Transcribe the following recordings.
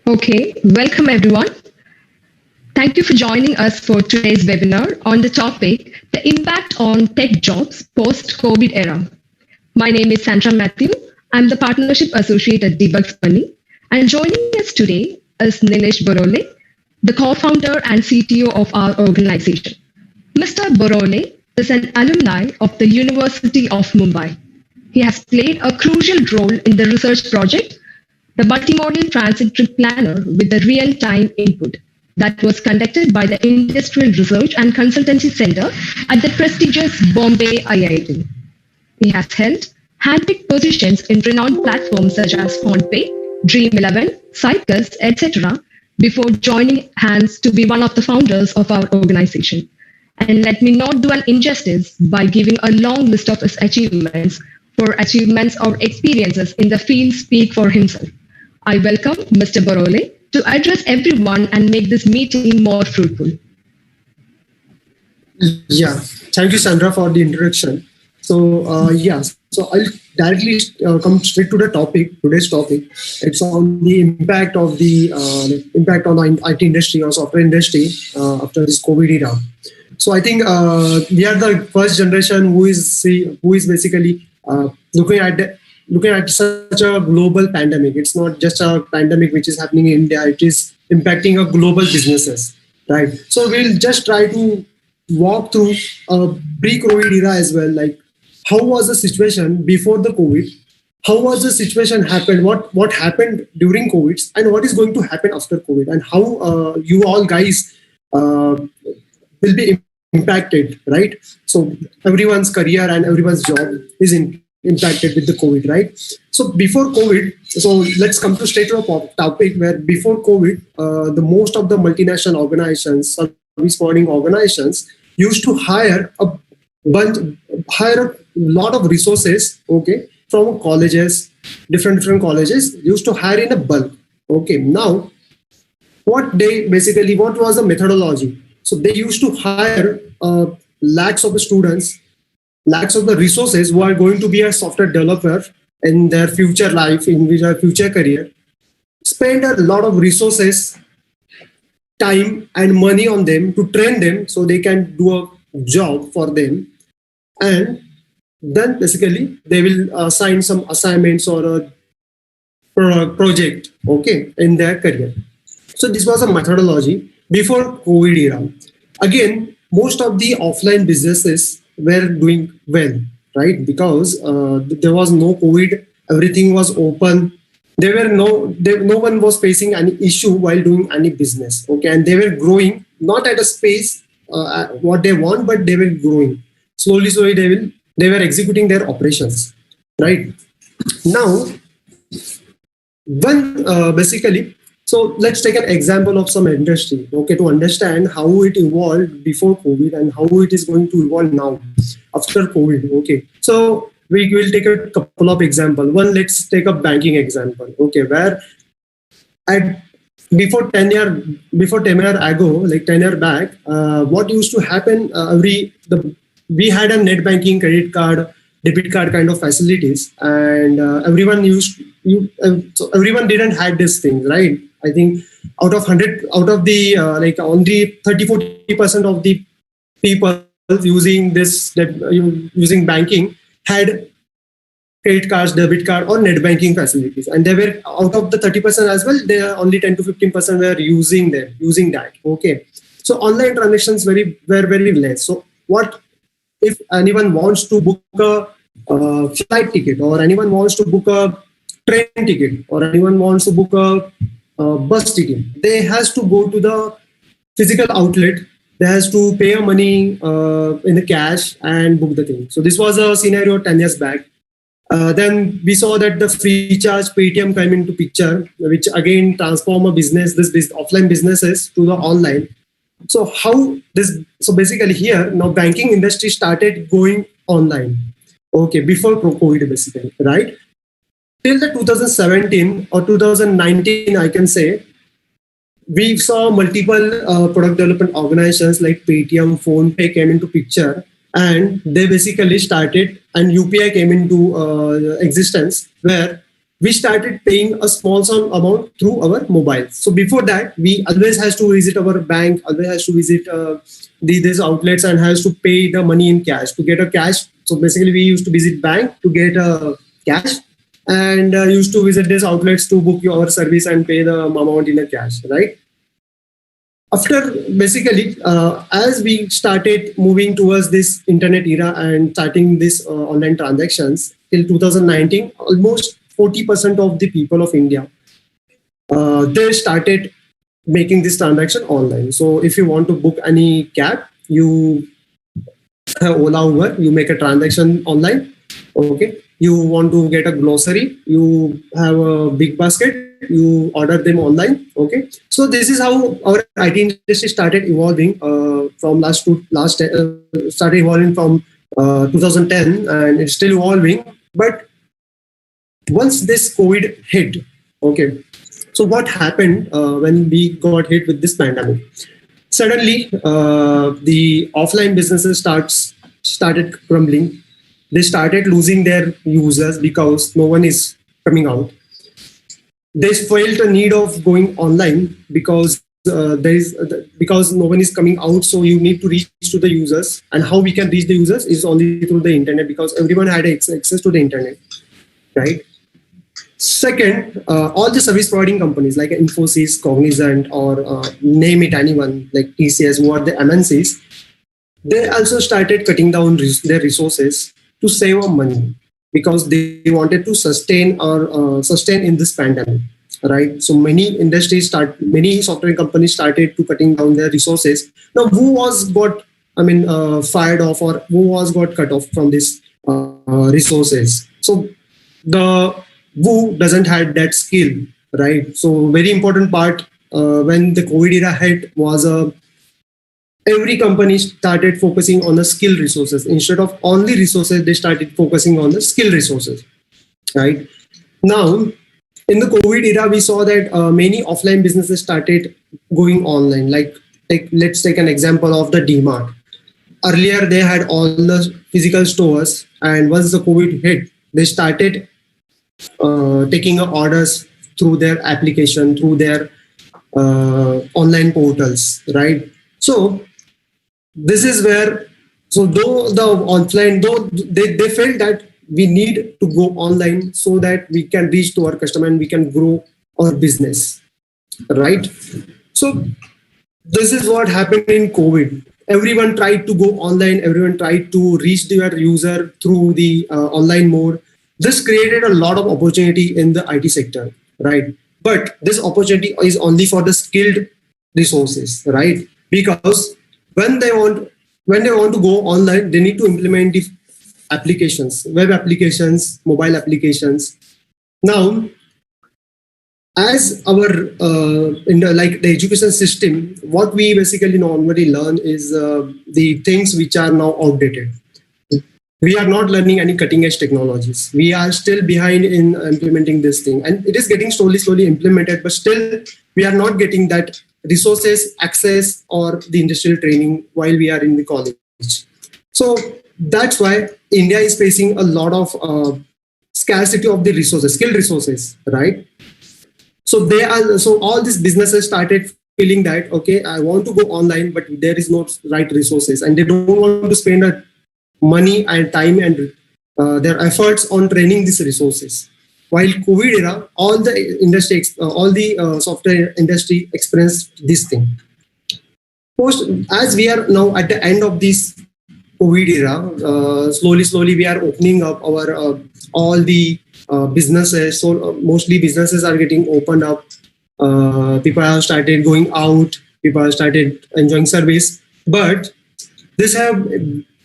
Okay, welcome everyone. Thank you for joining us for today's webinar on the topic The Impact on Tech Jobs Post COVID Era. My name is Sandra Matthew. I'm the Partnership Associate at Debugsbunny. And joining us today is Nilesh Borole, the co founder and CTO of our organization. Mr. Borole is an alumni of the University of Mumbai. He has played a crucial role in the research project, the multimodal transit trip planner with the real-time input that was conducted by the Industrial Research and Consultancy Center at the prestigious Bombay IIT. He has held handpicked positions in renowned platforms such as phonepe, Dream11, Cycus, etc. before joining hands to be one of the founders of our organization. And let me not do an injustice by giving a long list of his achievements, for achievements or experiences in the field speak for himself. I welcome Mr. Borole to address everyone and make this meeting more fruitful. Yeah, thank you, Sandra, for the introduction. So I'll directly come straight to the topic. Today's topic, it's on the impact of the impact on the IT industry or software industry after this COVID era. So I think we are the first generation who is basically looking at such a global pandemic. It's not just a pandemic which is happening in India. It is impacting a global businesses, right? So we'll just try to walk through a pre-COVID era as well. Like, how was the situation before the COVID? How was the situation happened? What happened during COVID, and what is going to happen after COVID? And how you all guys will be impacted, right? So everyone's career and everyone's job is impacted with the COVID, right? So before COVID, so let's come to straight to a topic where before COVID, the most of the multinational organizations, service providing organizations, used to hire a lot of resources, okay, from colleges, different colleges, used to hire in a bulk. Okay, now what was the methodology? So they used to hire lakhs of the students, lakhs of the resources who are going to be a software developer in their future life, in their future career, spend a lot of resources, time and money on them to train them so they can do a job for them. And then basically they will assign some assignments or a project, okay, in their career. So this was a methodology before COVID era. Again, most of the offline businesses were doing well, right? Because there was no COVID, everything was open. No one was facing any issue while doing any business, okay? And they were growing, not at a space what they want, but they were growing. Slowly, they were executing their operations, right? Now, when basically, so let's take an example of some industry, okay, to understand how it evolved before COVID and how it is going to evolve now after COVID, okay. So we will take a couple of examples. One, let's take a banking example, okay, where before 10 years ago, like 10 years back, what used to happen, we had a net banking, credit card, debit card kind of facilities, and everyone didn't have these things, right? I think out of the only 30-40% of the people using banking had credit cards, debit card, or net banking facilities, and they were out of the 30% as well. There are only 10-15% were using that. Okay, so online transactions were very less. So what if anyone wants to book a flight ticket, or anyone wants to book a train ticket, or anyone wants to book a bus ticket, they has to go to the physical outlet. They has to pay money in the cash and book the thing. So this was a scenario 10 years back. Then we saw that the free charge Paytm came into picture, which again transform a business, offline businesses to the online. So basically here now banking industry started going online. Okay, before COVID basically, right? Till the 2017 or 2019, I can say, we saw multiple product development organizations like Paytm, PhonePe came into picture, and they basically started, and UPI came into existence, where we started paying a small sum amount through our mobile. So before that, we always has to visit our bank, always has to visit these outlets and has to pay the money in cash to get a cash. So basically, we used to visit bank to get cash, and used to visit these outlets to book your service and pay the amount in a cash, right? After basically, as we started moving towards this internet era and starting this online transactions till 2019, almost 40% of the people of India, they started making this transaction online. So if you want to book any cab, you have Ola Uber, you make a transaction online. Okay. You want to get a grocery, you have a big basket, you order them online. Okay. So this is how our IT industry started evolving from started evolving from 2010, and it's still evolving. But once this COVID hit, okay, so what happened when we got hit with this pandemic? Suddenly, the offline businesses started crumbling. They started losing their users because no one is coming out. They felt a need of going online because because no one is coming out. So you need to reach to the users, and how we can reach the users is only through the internet, because everyone had access to the internet, right? Second, all the service providing companies like Infosys, Cognizant, or name it anyone like TCS, who are the MNCs, they also started cutting down their resources to save money, because they wanted to sustain in this pandemic, right? So many software companies started to cutting down their resources. Now, who was got fired off, or who was got cut off from this resources? So the who doesn't have that skill, right? So very important part when the COVID era hit was every company started focusing on the skill resources. Instead of only resources, they started focusing on the skill resources, right? Now, in the COVID era, we saw that many offline businesses started going online. Like let's take an example of the DMart. Earlier, they had all the physical stores, and once the COVID hit, they started taking orders through their application, through their online portals, right? So this is where, so though the offline, though they felt that we need to go online so that we can reach to our customer and we can grow our business, right? So this is what happened in COVID. Everyone tried to go online, everyone tried to reach their user through the online mode. This created a lot of opportunity in the IT sector, right? But this opportunity is only for the skilled resources, right? Because when they want to go online, they need to implement the applications, web applications, mobile applications. Now, as our in the education system, what we basically normally learn is the things which are now outdated. We are not learning any cutting edge technologies. We are still behind in implementing this thing, and it is getting slowly implemented, but still we are not getting that resources, access, or the industrial training while we are in the college. So that's why India is facing a lot of scarcity of the resources, skilled resources, right? So all these businesses started feeling that, okay, I want to go online, but there is no right resources, and they don't want to spend money and time and their efforts on training these resources. While COVID era, all the industry, all the software industry experienced this thing. As we are now at the end of this COVID era, slowly we are opening up our all the businesses. So mostly businesses are getting opened up. People have started going out. People have started enjoying service. But this have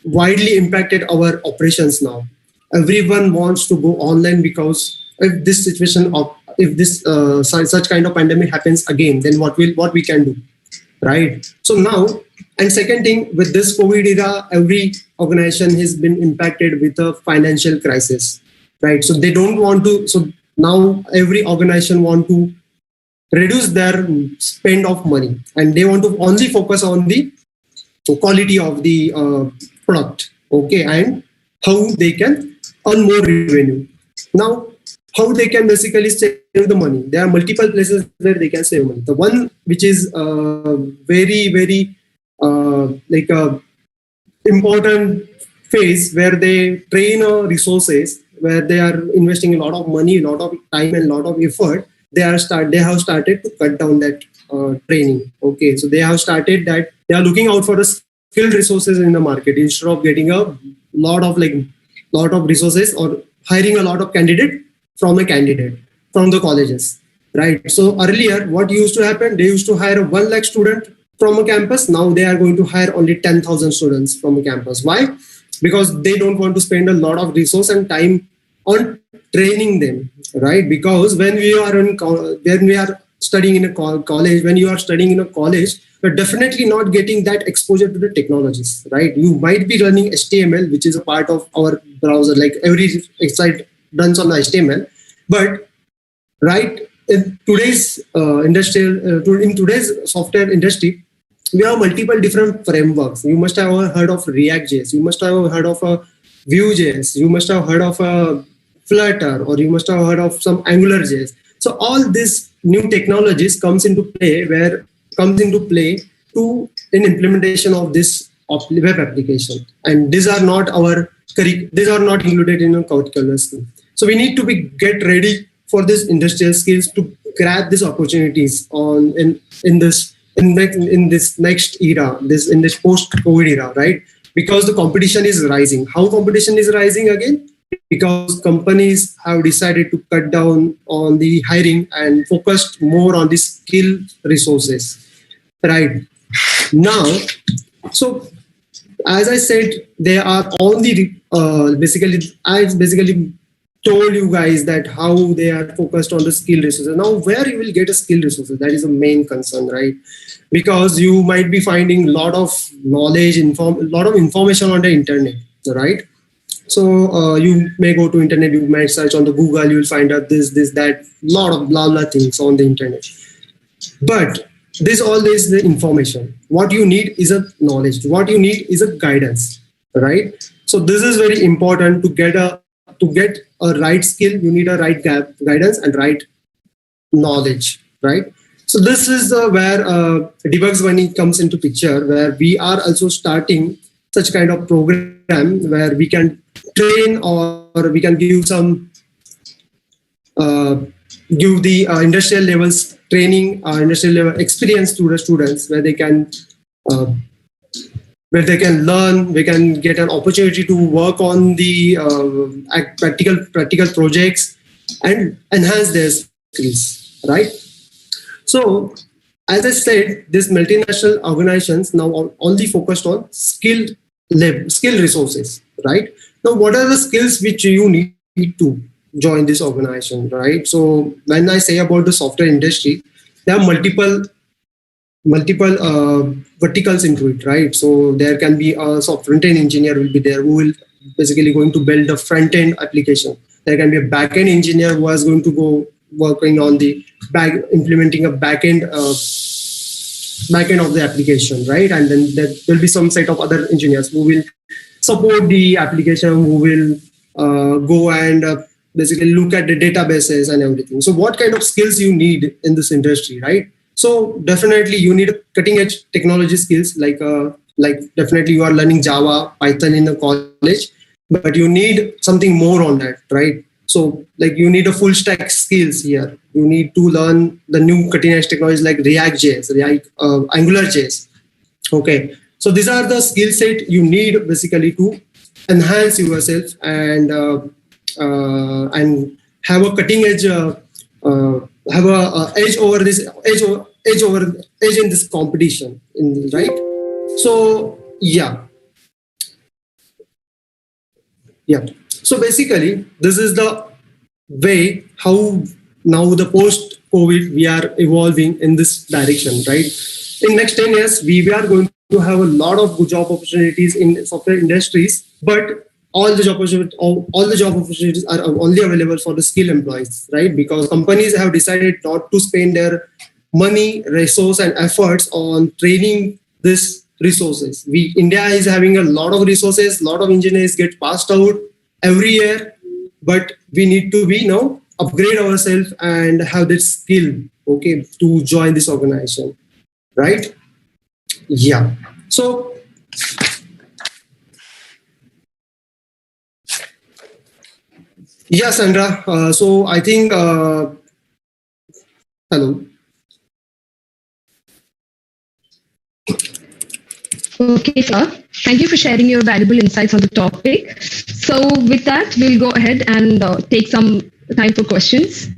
widely impacted our operations now. Everyone wants to go online, because if this situation of if this such kind of pandemic happens again, then what we can do, right? So now, and second thing, with this COVID era, every organization has been impacted with a financial crisis, right? So they don't want to. So now every organization want to reduce their spend of money, and they want to only focus on the quality of the product, okay, and how they can earn more revenue. Now, how they can basically save the money. There are multiple places where they can save money. The one which is very like a important phase where they train resources, where they are investing a lot of money, a lot of time, and a lot of effort. They have started to cut down that training. Okay, so they have started that they are looking out for the skilled resources in the market instead of getting a lot of resources or hiring a lot of candidate from the colleges, right? So earlier, what used to happen, they used to hire 1 lakh student from a campus. Now they are going to hire only 10,000 students from a campus. Why? Because they don't want to spend a lot of resource and time on training them, right? Because when we are studying in a college, when you are studying in a college, you're definitely not getting that exposure to the technologies, right? You might be learning HTML, which is a part of our browser, like every site runs on HTML. But right in today's in today's software industry, we have multiple different frameworks. You must have heard of React.js. You must have heard of Vue.js. You must have heard of Flutter, or you must have heard of some AngularJS. So all these new technologies comes into play to in implementation of this web application, and these are not included in a curriculum scheme. So we need to get ready for these industrial skills to grab these opportunities in this next era, in this post-COVID era, right? Because the competition is rising. How competition is rising again? Because companies have decided to cut down on the hiring and focused more on the skill resources, right? Now, so as I said, there are all the I basically told you guys that how they are focused on the skill resources. Now, where you will get a skill resources, that is a main concern, right? Because you might be finding a lot of knowledge, a lot of information on the internet, right? So you may go to internet, you might search on the Google, you will find out this, that, lot of blah things on the internet. But all is the information. What you need is a knowledge. What you need is a guidance, right? So this is very important to get a right skill. You need a right guidance and right knowledge, right? So this is where Debugsbunny comes into picture, where we are also starting such kind of program where we can train or we can give the industrial levels training, industrial level experience to the students, where they can learn, they can get an opportunity to work on the practical projects and enhance their skills, right? So, as I said, these multinational organizations now only focused on skill resources, right? Now, what are the skills which you need to join this organization, right? So, when I say about the software industry, there are multiple verticals into it, right? So there can be a front-end engineer will be there who will basically going to build a front-end application. There can be a back-end engineer who is going to go working on the implementing a back-end of the application, right? And then there will be some set of other engineers who will support the application, who will go and basically look at the databases and everything. So what kind of skills you need in this industry, right? So definitely you need cutting edge technology skills, like definitely you are learning Java, Python in the college, but you need something more on that, right? So like you need a full stack skills here. You need to learn the new cutting edge technologies like React.js, AngularJS. Okay, so these are the skill set you need basically to enhance yourself and have a cutting edge. Have a edge in this competition, right? So so basically this is the way how now the post COVID we are evolving in this direction, right? In next 10 years we are going to have a lot of good job opportunities in software industries, but all the job opportunities are only available for the skilled employees, right? Because companies have decided not to spend their money, resource, and efforts on training these resources. India is having a lot of resources, a lot of engineers get passed out every year, but we need to be now upgrade ourselves and have that skill, okay, to join this organization, right? Yeah. So yeah, Sandra. So I think hello. Okay, sir. Thank you for sharing your valuable insights on the topic. So, with that, we'll go ahead and take some time for questions.